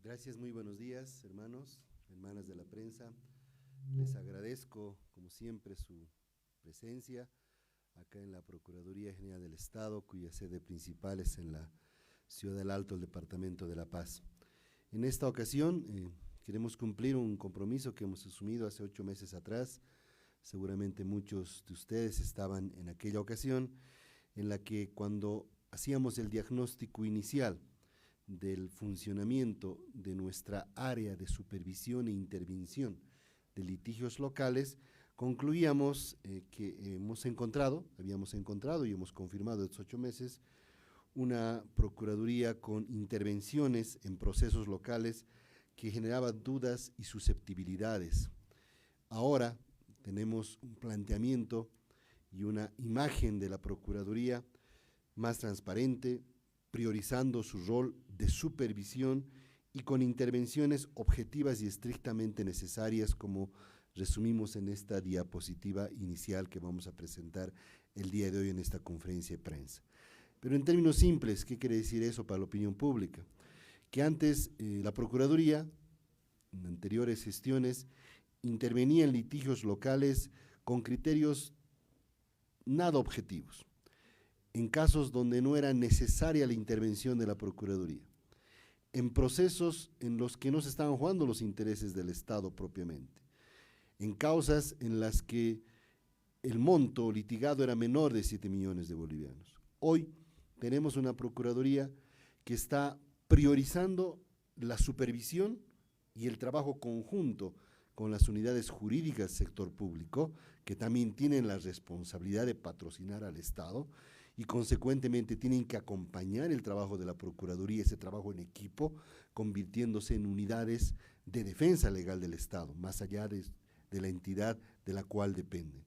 Gracias, muy buenos días, hermanos, hermanas de la prensa. Les agradezco, como siempre, su presencia acá en la Procuraduría General del Estado, cuya sede principal es en la Ciudad del Alto, el Departamento de La Paz. En esta ocasión queremos cumplir un compromiso que hemos asumido hace 8 meses atrás. Seguramente muchos de ustedes estaban en aquella ocasión en la que cuando hacíamos el diagnóstico inicial del funcionamiento de nuestra área de supervisión e intervención de litigios locales, concluíamos que habíamos encontrado y hemos confirmado estos 8 meses, una procuraduría con intervenciones en procesos locales que generaban dudas y susceptibilidades. Ahora tenemos un planteamiento y una imagen de la procuraduría más transparente, priorizando su rol de supervisión y con intervenciones objetivas y estrictamente necesarias, como resumimos en esta diapositiva inicial que vamos a presentar el día de hoy en esta conferencia de prensa. Pero en términos simples, ¿qué quiere decir eso para la opinión pública? Que antes la Procuraduría, en anteriores gestiones, intervenía en litigios locales con criterios nada objetivos, en casos donde no era necesaria la intervención de la Procuraduría, en procesos en los que no se estaban jugando los intereses del Estado propiamente, en causas en las que el monto litigado era menor de 7 millones de bolivianos. Hoy tenemos una Procuraduría que está priorizando la supervisión y el trabajo conjunto con las unidades jurídicas del sector público, que también tienen la responsabilidad de patrocinar al Estado y consecuentemente tienen que acompañar el trabajo de la Procuraduría, ese trabajo en equipo, convirtiéndose en unidades de defensa legal del Estado, más allá de la entidad de la cual dependen.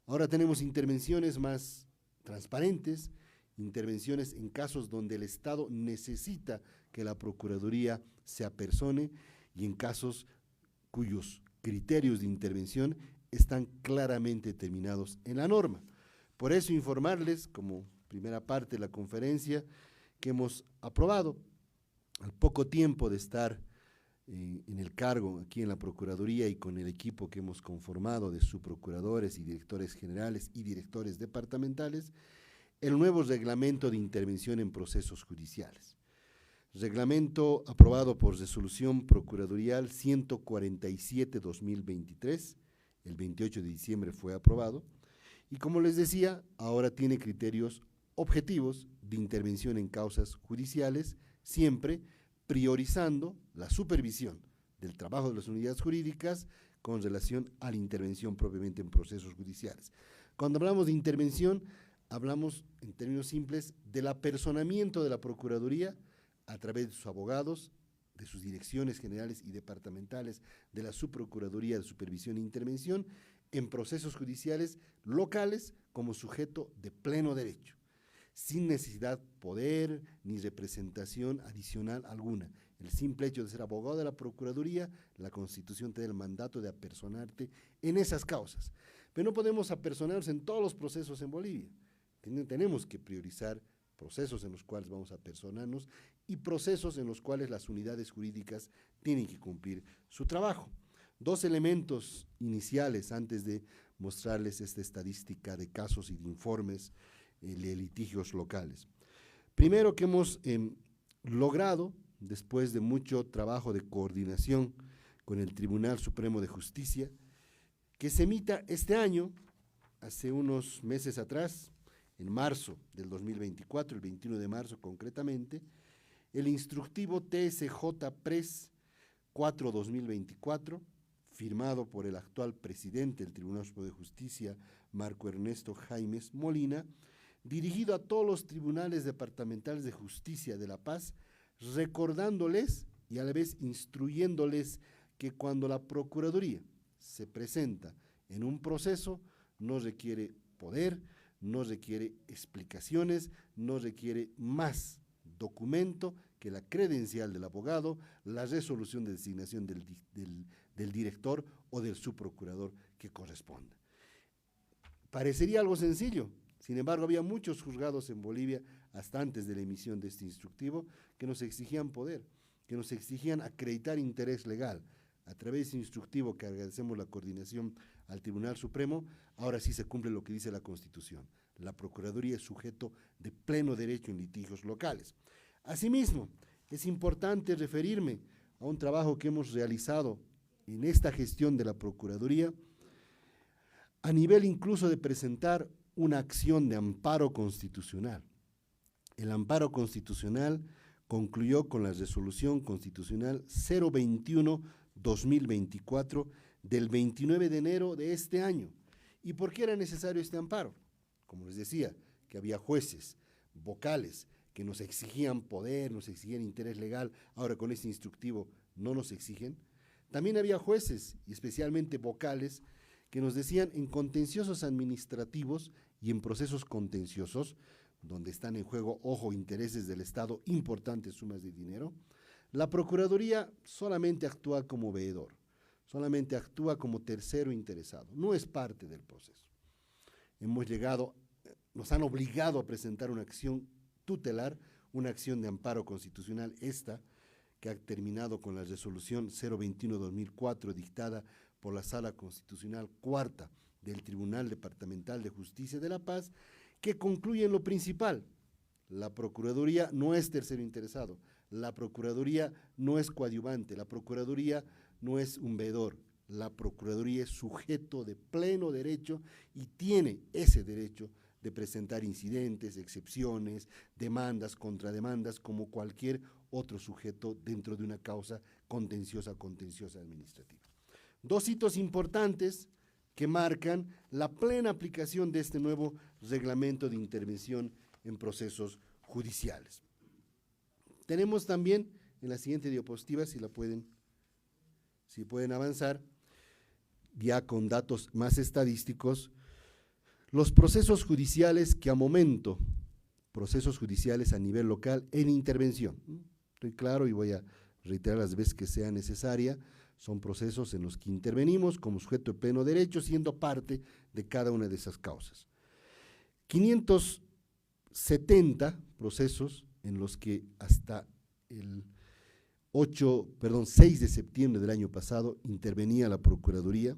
Ahora tenemos intervenciones más transparentes, intervenciones en casos donde el Estado necesita que la Procuraduría se apersone y en casos cuyos criterios de intervención están claramente determinados en la norma. Por eso informarles, como primera parte de la conferencia, que hemos aprobado, al poco tiempo de estar en el cargo aquí en la Procuraduría y con el equipo que hemos conformado de subprocuradores y directores generales y directores departamentales, el nuevo reglamento de intervención en procesos judiciales. Reglamento aprobado por resolución procuradorial 147-2023, el 28 de diciembre fue aprobado, y como les decía, ahora tiene criterios objetivos de intervención en causas judiciales, siempre priorizando la supervisión del trabajo de las unidades jurídicas con relación a la intervención propiamente en procesos judiciales. Cuando hablamos de intervención, hablamos en términos simples del apersonamiento de la Procuraduría a través de sus abogados, de sus direcciones generales y departamentales de la Subprocuraduría de Supervisión e Intervención en procesos judiciales locales como sujeto de pleno derecho, sin necesidad, poder ni representación adicional alguna. El simple hecho de ser abogado de la Procuraduría, la Constitución te da el mandato de apersonarte en esas causas. Pero no podemos apersonarnos en todos los procesos en Bolivia. Tenemos que priorizar procesos en los cuales vamos a apersonarnos y procesos en los cuales las unidades jurídicas tienen que cumplir su trabajo. 2 elementos iniciales antes de mostrarles esta estadística de casos y de informes de litigios locales. Primero, que hemos logrado, después de mucho trabajo de coordinación con el Tribunal Supremo de Justicia, que se emita este año, hace unos meses atrás, en marzo del 2024, el 21 de marzo concretamente, el instructivo TSJ Pres 4-2024, firmado por el actual presidente del Tribunal Supremo de Justicia, Marco Ernesto Jaimes Molina, dirigido a todos los tribunales departamentales de justicia de La Paz, recordándoles y a la vez instruyéndoles que cuando la Procuraduría se presenta en un proceso, no requiere poder, no requiere explicaciones, no requiere más documento que la credencial del abogado, la resolución de designación del director o del subprocurador que corresponda. Parecería algo sencillo, sin embargo había muchos juzgados en Bolivia hasta antes de la emisión de este instructivo que nos exigían poder. que nos exigían acreditar interés legal a través de ese instructivo que agradecemos la coordinación al Tribunal Supremo. Ahora sí se cumple lo que dice la Constitución. La Procuraduría es sujeto de pleno derecho en litigios locales. Asimismo, es importante referirme a un trabajo que hemos realizado en esta gestión de la Procuraduría, a nivel incluso de presentar una acción de amparo constitucional. El amparo constitucional concluyó con la resolución constitucional 021-2024 del 29 de enero de este año. ¿Y por qué era necesario este amparo? Como les decía, que había jueces, vocales, que nos exigían poder, nos exigían interés legal, ahora con este instructivo no nos exigen. También había jueces, y especialmente vocales, que nos decían en contenciosos administrativos y en procesos contenciosos, donde están en juego, ojo, intereses del Estado, importantes sumas de dinero, la Procuraduría solamente actúa como veedor, solamente actúa como tercero interesado, no es parte del proceso. Nos han obligado a presentar una acción tutelar, una acción de amparo constitucional, esta que ha terminado con la resolución 021-2004 dictada por la Sala Constitucional Cuarta del Tribunal Departamental de Justicia de La Paz, que concluye en lo principal: la Procuraduría no es tercero interesado, la Procuraduría no es coadyuvante, la Procuraduría no es un veedor, la Procuraduría es sujeto de pleno derecho y tiene ese derecho de presentar incidentes, excepciones, demandas, contrademandas, como cualquier otro sujeto dentro de una causa contenciosa administrativa. Dos hitos importantes que marcan la plena aplicación de este nuevo reglamento de intervención en procesos judiciales. Tenemos también en la siguiente diapositiva, si pueden avanzar, ya con datos más estadísticos, los procesos judiciales que a momento, procesos judiciales a nivel local en intervención. Estoy claro y voy a reiterar las veces que sea necesaria. Son procesos en los que intervenimos como sujeto de pleno derecho, siendo parte de cada una de esas causas. 570 procesos en los que hasta el 6 de septiembre del año pasado intervenía la Procuraduría,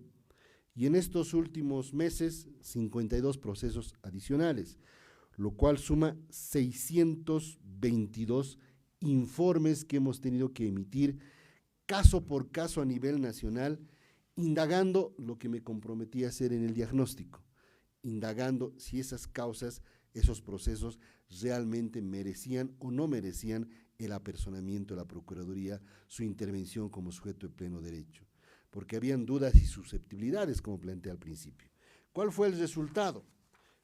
y en estos últimos meses 52 procesos adicionales, lo cual suma 622 informes que hemos tenido que emitir caso por caso a nivel nacional, indagando lo que me comprometí a hacer en el diagnóstico, indagando si esas causas, esos procesos realmente merecían o no merecían el apersonamiento de la Procuraduría, su intervención como sujeto de pleno derecho, porque habían dudas y susceptibilidades, como planteé al principio. ¿Cuál fue el resultado?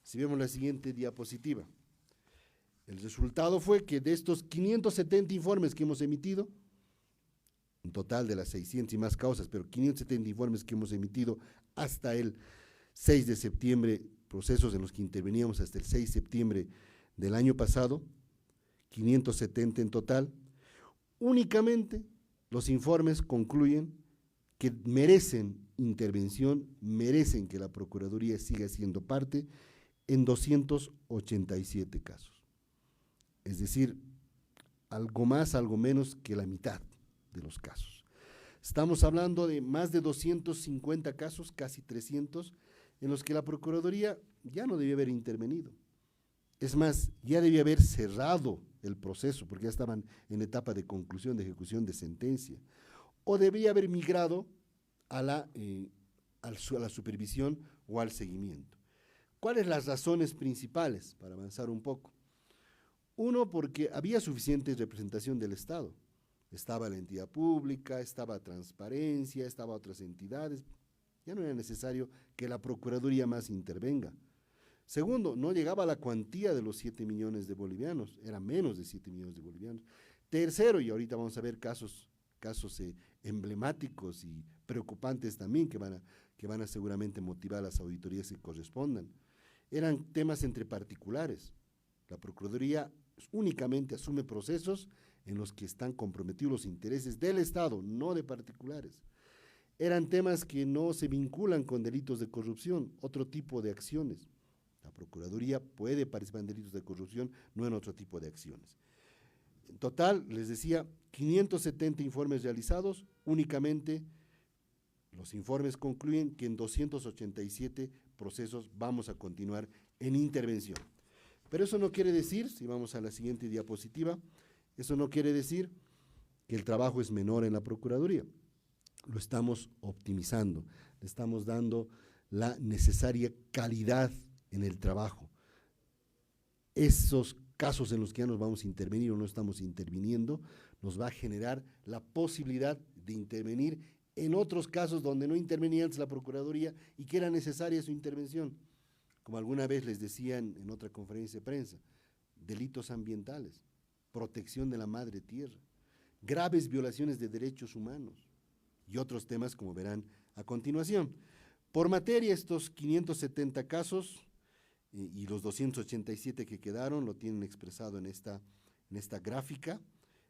Si vemos la siguiente diapositiva, el resultado fue que de estos 570 informes que hemos emitido, un total de las 600 y más causas, pero 570 informes que hemos emitido hasta el 6 de septiembre, procesos en los que interveníamos hasta el 6 de septiembre del año pasado, 570 en total, únicamente los informes concluyen que merecen intervención, merecen que la Procuraduría siga siendo parte en 287 casos. Es decir, algo más, algo menos que la mitad de los casos. Estamos hablando de más de 250 casos, casi 300, en los que la Procuraduría ya no debía haber intervenido. Es más, ya debía haber cerrado el proceso, porque ya estaban en etapa de conclusión, de ejecución de sentencia, o debía haber migrado a la supervisión o al seguimiento. ¿Cuáles las razones principales para avanzar un poco? Uno, porque había suficiente representación del Estado. Estaba la entidad pública, estaba Transparencia, estaba otras entidades. Ya no era necesario que la Procuraduría más intervenga. Segundo, no llegaba a la cuantía de los 7 millones de bolivianos, era menos de 7 millones de bolivianos. Tercero, y ahorita vamos a ver casos emblemáticos y preocupantes también que van a seguramente motivar a las auditorías que correspondan. Eran temas entre particulares. La Procuraduría únicamente asume procesos en los que están comprometidos los intereses del Estado, no de particulares. Eran temas que no se vinculan con delitos de corrupción, otro tipo de acciones. La Procuraduría puede participar en delitos de corrupción, no en otro tipo de acciones. En total, les decía, 570 informes realizados, únicamente los informes concluyen que en 287 procesos vamos a continuar en intervención. Pero eso no quiere decir, si vamos a la siguiente diapositiva, eso no quiere decir que el trabajo es menor en la Procuraduría. Lo estamos optimizando, le estamos dando la necesaria calidad en el trabajo. Esos casos en los que ya nos vamos a intervenir o no estamos interviniendo, nos va a generar la posibilidad de intervenir en otros casos donde no intervenía antes la Procuraduría y que era necesaria su intervención. Como alguna vez les decían en otra conferencia de prensa, delitos ambientales, protección de la madre tierra, graves violaciones de derechos humanos y otros temas como verán a continuación. Por materia, estos 570 casos y los 287 que quedaron lo tienen expresado en esta gráfica,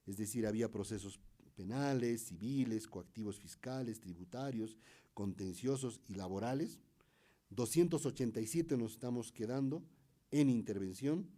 es decir, había procesos penales, civiles, coactivos fiscales, tributarios, contenciosos y laborales. 287 nos estamos quedando en intervención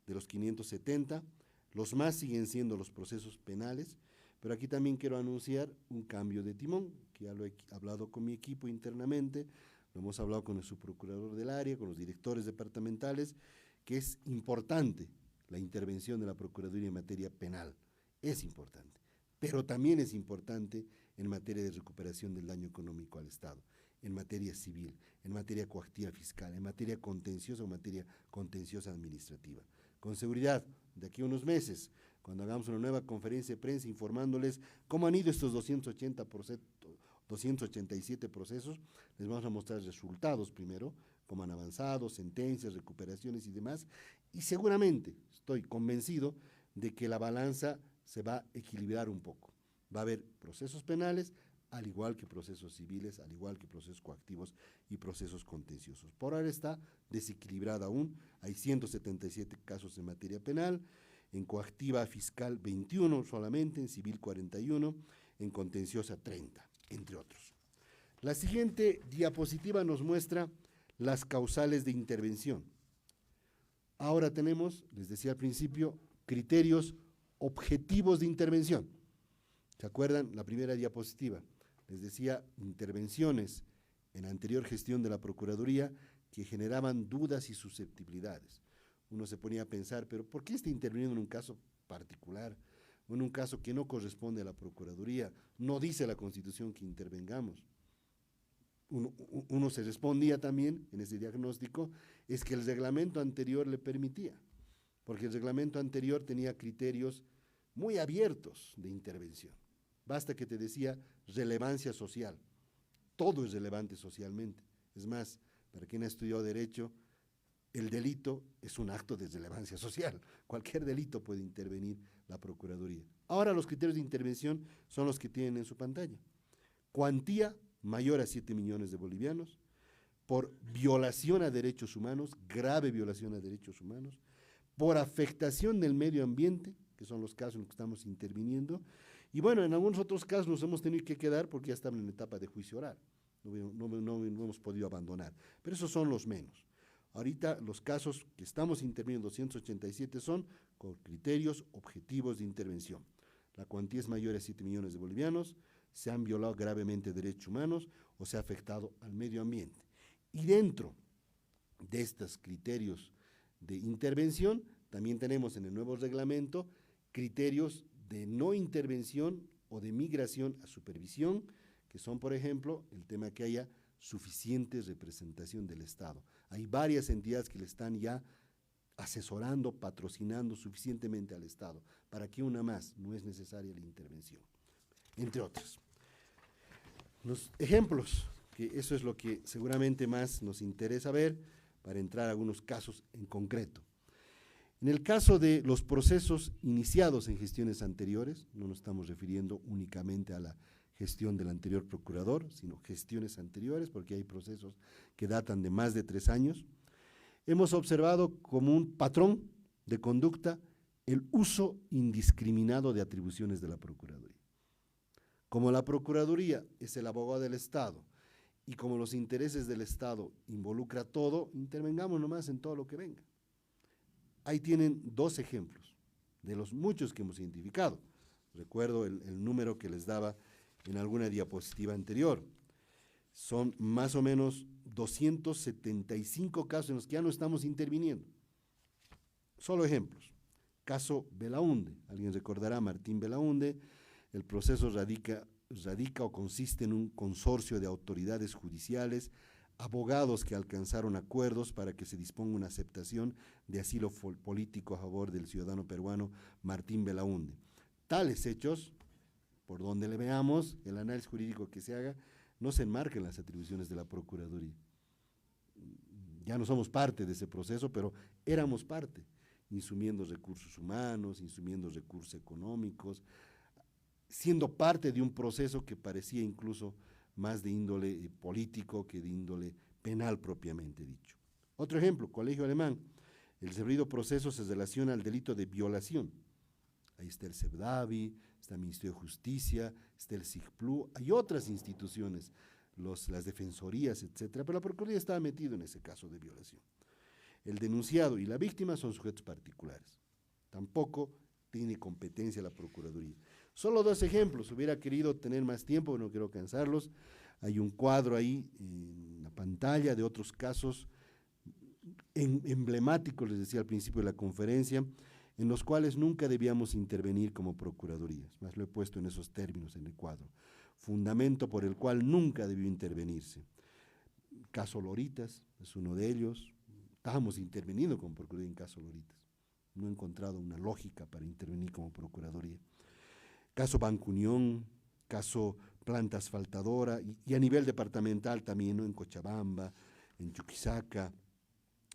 de los 570, los más siguen siendo los procesos penales, pero aquí también quiero anunciar un cambio de timón, que ya lo he hablado con mi equipo internamente, lo hemos hablado con el subprocurador del área, con los directores departamentales, que es importante la intervención de la Procuraduría en materia penal, es importante, pero también es importante en materia de recuperación del daño económico al Estado, en materia civil, en materia coactiva fiscal, en materia contenciosa o materia contenciosa administrativa. Con seguridad, de aquí a unos meses, cuando hagamos una nueva conferencia de prensa informándoles cómo han ido estos 287 procesos, les vamos a mostrar resultados primero, cómo han avanzado, sentencias, recuperaciones y demás, y seguramente estoy convencido de que la balanza se va a equilibrar un poco. Va a haber procesos penales, al igual que procesos civiles, al igual que procesos coactivos y procesos contenciosos. Por ahora está desequilibrada aún, hay 177 casos en materia penal, en coactiva fiscal 21 solamente, en civil 41, en contenciosa 30, entre otros. La siguiente diapositiva nos muestra las causales de intervención. Ahora tenemos, les decía al principio, criterios objetivos de intervención. ¿Se acuerdan? La primera diapositiva. Les decía, intervenciones en anterior gestión de la Procuraduría que generaban dudas y susceptibilidades. Uno se ponía a pensar, pero ¿por qué está interviniendo en un caso particular? O en un caso que no corresponde a la Procuraduría. No dice la Constitución que intervengamos. Uno se respondía también en ese diagnóstico, es que el reglamento anterior le permitía, porque el reglamento anterior tenía criterios muy abiertos de intervención. Basta que te decía relevancia social. Todo es relevante socialmente. Es más, para quien ha estudiado Derecho, el delito es un acto de relevancia social. Cualquier delito puede intervenir la Procuraduría. Ahora los criterios de intervención son los que tienen en su pantalla. Cuantía mayor a 7 millones de bolivianos, por violación a derechos humanos, grave violación a derechos humanos, por afectación del medio ambiente, que son los casos en los que estamos interviniendo, y bueno, en algunos otros casos nos hemos tenido que quedar porque ya estaban en etapa de juicio oral, no hemos podido abandonar, pero esos son los menos. Ahorita los casos que estamos interviniendo, 287, son con criterios objetivos de intervención. La cuantía es mayor a 7 millones de bolivianos, se han violado gravemente derechos humanos o se ha afectado al medio ambiente. Y dentro de estos criterios de intervención, también tenemos en el nuevo reglamento criterios de no intervención o de migración a supervisión, que son, por ejemplo, el tema que haya suficiente representación del Estado. Hay varias entidades que le están ya asesorando, patrocinando suficientemente al Estado, para que una más no es necesaria la intervención, entre otros. Los ejemplos, que eso es lo que seguramente más nos interesa ver, para entrar a algunos casos en concreto. En el caso de los procesos iniciados en gestiones anteriores, no nos estamos refiriendo únicamente a la gestión del anterior procurador, sino gestiones anteriores, porque hay procesos que datan de más de 3 años, hemos observado como un patrón de conducta el uso indiscriminado de atribuciones de la Procuraduría. Como la Procuraduría es el abogado del Estado y como los intereses del Estado involucra todo, intervengamos nomás en todo lo que venga. Ahí tienen 2 ejemplos de los muchos que hemos identificado. Recuerdo el número que les daba en alguna diapositiva anterior. Son más o menos 275 casos en los que ya no estamos interviniendo. Solo ejemplos. Caso Belaunde. Alguien recordará Martín Belaunde. El proceso radica o consiste en un consorcio de autoridades judiciales, abogados que alcanzaron acuerdos para que se disponga una aceptación de asilo político a favor del ciudadano peruano Martín Belaunde. Tales hechos, por donde le veamos, el análisis jurídico que se haga, no se enmarca en las atribuciones de la Procuraduría. Ya no somos parte de ese proceso, pero éramos parte, insumiendo recursos humanos, insumiendo recursos económicos, siendo parte de un proceso que parecía incluso más de índole político que de índole penal propiamente dicho. Otro ejemplo, Colegio Alemán. El referido proceso se relaciona al delito de violación. Ahí está el CEPDAVI, está el Ministerio de Justicia, está el SIGPLU, hay otras instituciones, las defensorías, etcétera, pero la Procuraduría estaba metido en ese caso de violación. El denunciado y la víctima son sujetos particulares. Tampoco tiene competencia la Procuraduría. Solo dos ejemplos, hubiera querido tener más tiempo, pero no quiero cansarlos. Hay un cuadro ahí en la pantalla de otros casos emblemáticos, les decía al principio de la conferencia, en los cuales nunca debíamos intervenir como Procuraduría. Más lo he puesto en esos términos en el cuadro. Fundamento por el cual nunca debió intervenirse. Caso Loritas es uno de ellos. Estábamos interveniendo como Procuraduría en caso Loritas. No he encontrado una lógica para intervenir como Procuraduría. Caso Banco Unión, caso Planta Asfaltadora y a nivel departamental también, ¿no? En Cochabamba, en Chuquisaca,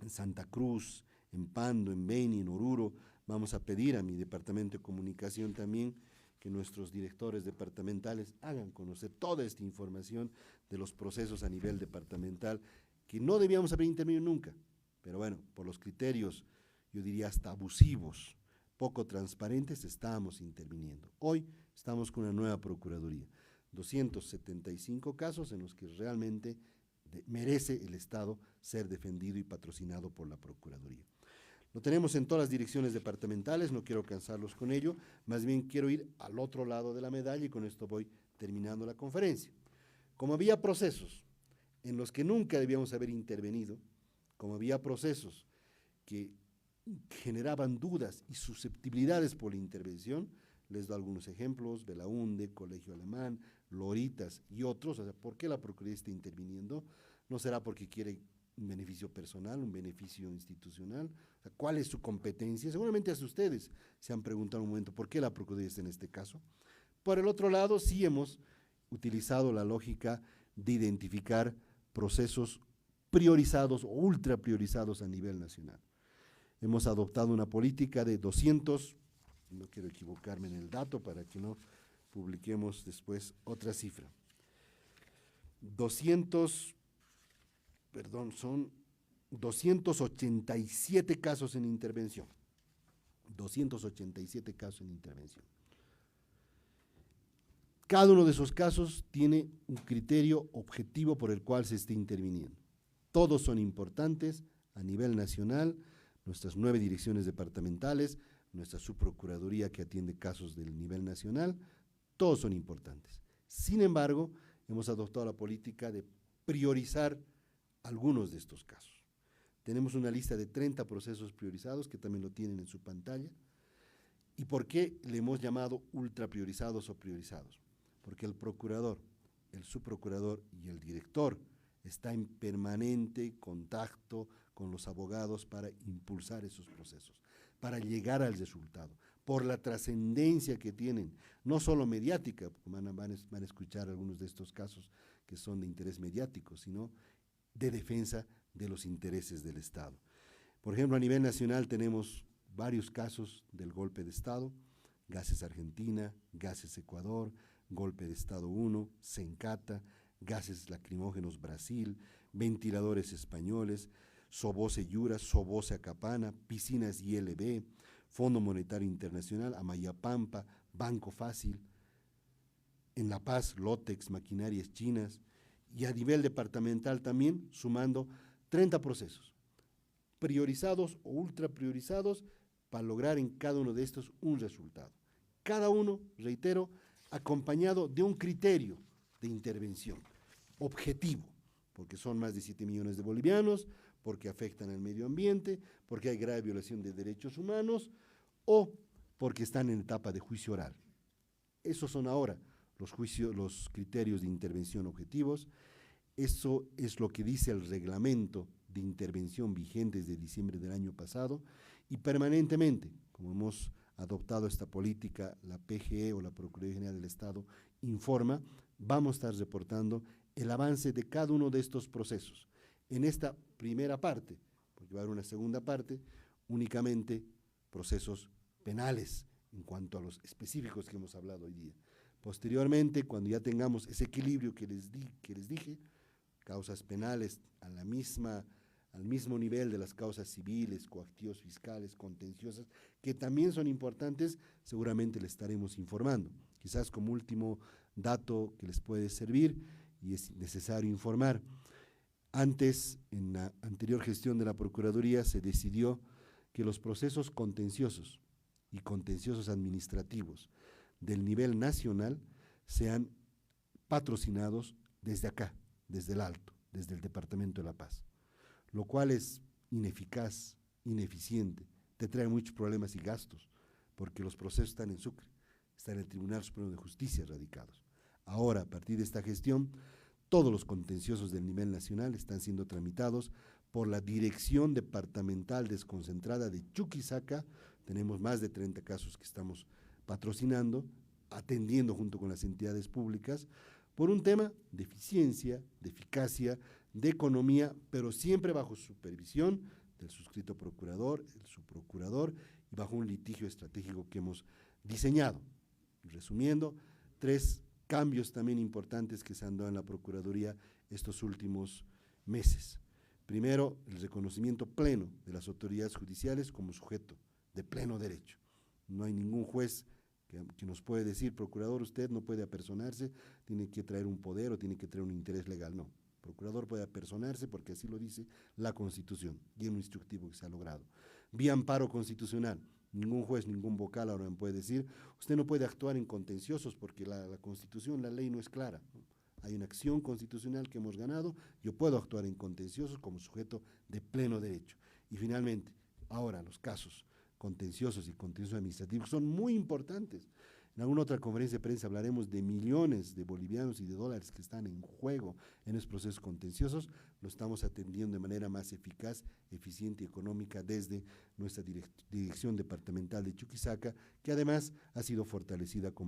en Santa Cruz, en Pando, en Beni, en Oruro. Vamos a pedir a mi departamento de comunicación también que nuestros directores departamentales hagan conocer toda esta información de los procesos a nivel departamental que no debíamos haber intervenido nunca, pero bueno, por los criterios, yo diría hasta abusivos, poco transparentes, estábamos interviniendo. Hoy estamos con una nueva Procuraduría, 275 casos en los que realmente merece el Estado ser defendido y patrocinado por la Procuraduría. Lo tenemos en todas las direcciones departamentales, no quiero cansarlos con ello, más bien quiero ir al otro lado de la medalla y con esto voy terminando la conferencia. Como había procesos en los que nunca debíamos haber intervenido, como había procesos que generaban dudas y susceptibilidades por la intervención, les doy algunos ejemplos: Belaunde, Colegio Alemán, Loritas y otros. O sea, ¿por qué la Procuraduría está interviniendo? ¿No será porque quiere un beneficio personal, un beneficio institucional? O sea, ¿cuál es su competencia? Seguramente hasta ustedes se han preguntado un momento por qué la Procuraduría está en este caso. Por el otro lado, sí hemos utilizado la lógica de identificar procesos priorizados o ultra priorizados a nivel nacional. Hemos adoptado una política de 200, no quiero equivocarme en el dato para que no publiquemos después otra cifra, son 287 casos en intervención, 287 casos en intervención. Cada uno de esos casos tiene un criterio objetivo por el cual se está interviniendo. Todos son importantes a nivel nacional, nuestras 9 direcciones departamentales, nuestra subprocuraduría que atiende casos del nivel nacional, todos son importantes. Sin embargo, hemos adoptado la política de priorizar algunos de estos casos. Tenemos una lista de 30 procesos priorizados que también lo tienen en su pantalla. ¿Y por qué le hemos llamado ultra priorizados o priorizados? Porque el procurador, el subprocurador y el director está en permanente contacto con los abogados para impulsar esos procesos, para llegar al resultado, por la trascendencia que tienen, no solo mediática, porque van a escuchar algunos de estos casos que son de interés mediático, sino de defensa de los intereses del Estado. Por ejemplo, a nivel nacional tenemos varios casos del golpe de Estado: Gases Argentina, Gases Ecuador, Golpe de Estado 1, Sencata, Gases Lacrimógenos Brasil, Ventiladores Españoles, Sobose Yura, Sobose Acapana, Piscinas ILB, Fondo Monetario Internacional, Amayapampa, Banco Fácil, en La Paz, Lotex, Maquinarias Chinas, y a nivel departamental también, sumando 30 procesos, priorizados o ultra priorizados, para lograr en cada uno de estos un resultado. Cada uno, reitero, acompañado de un criterio de intervención objetivo, porque son más de 7 millones de bolivianos, porque afectan al medio ambiente, porque hay grave violación de derechos humanos o porque están en etapa de juicio oral. Esos son ahora los criterios de intervención objetivos. Eso es lo que dice el reglamento de intervención vigente desde diciembre del año pasado y permanentemente, como hemos adoptado esta política, la PGE o la Procuraduría General del Estado informa, vamos a estar reportando el avance de cada uno de estos procesos. En esta primera parte, porque va a haber una segunda parte, únicamente procesos penales en cuanto a los específicos que hemos hablado hoy día. Posteriormente, cuando ya tengamos ese equilibrio que les dije, causas penales al mismo nivel de las causas civiles, coactivos fiscales, contenciosas, que también son importantes, seguramente les estaremos informando. Quizás como último dato que les puede servir, y es necesario informar, antes, en la anterior gestión de la Procuraduría, se decidió que los procesos contenciosos y contenciosos administrativos del nivel nacional sean patrocinados desde acá, desde el Alto, desde el Departamento de La Paz, lo cual es ineficaz, ineficiente, te trae muchos problemas y gastos, porque los procesos están en Sucre, están en el Tribunal Supremo de Justicia radicados. Ahora, a partir de esta gestión, todos los contenciosos del nivel nacional están siendo tramitados por la Dirección Departamental Desconcentrada de Chuquisaca. Tenemos más de 30 casos que estamos patrocinando, atendiendo junto con las entidades públicas, por un tema de eficiencia, de eficacia, de economía, pero siempre bajo supervisión del suscrito procurador, el subprocurador, y bajo un litigio estratégico que hemos diseñado. Resumiendo, 3 cambios también importantes que se han dado en la Procuraduría estos últimos meses. Primero, el reconocimiento pleno de las autoridades judiciales como sujeto de pleno derecho. No hay ningún juez que nos puede decir, procurador, usted no puede apersonarse, tiene que traer un poder o tiene que traer un interés legal. No, el procurador puede apersonarse porque así lo dice la Constitución y en un instructivo que se ha logrado. Vía amparo constitucional. Ningún juez, ningún vocal ahora me puede decir, usted no puede actuar en contenciosos porque la Constitución, la ley no es clara, ¿no? Hay una acción constitucional que hemos ganado, yo puedo actuar en contenciosos como sujeto de pleno derecho. Y finalmente, ahora los casos contenciosos y contenciosos administrativos son muy importantes. En alguna otra conferencia de prensa hablaremos de millones de bolivianos y de dólares que están en juego en los procesos contenciosos. Lo estamos atendiendo de manera más eficaz, eficiente y económica desde nuestra Dirección Departamental de Chuquisaca, que además ha sido fortalecida con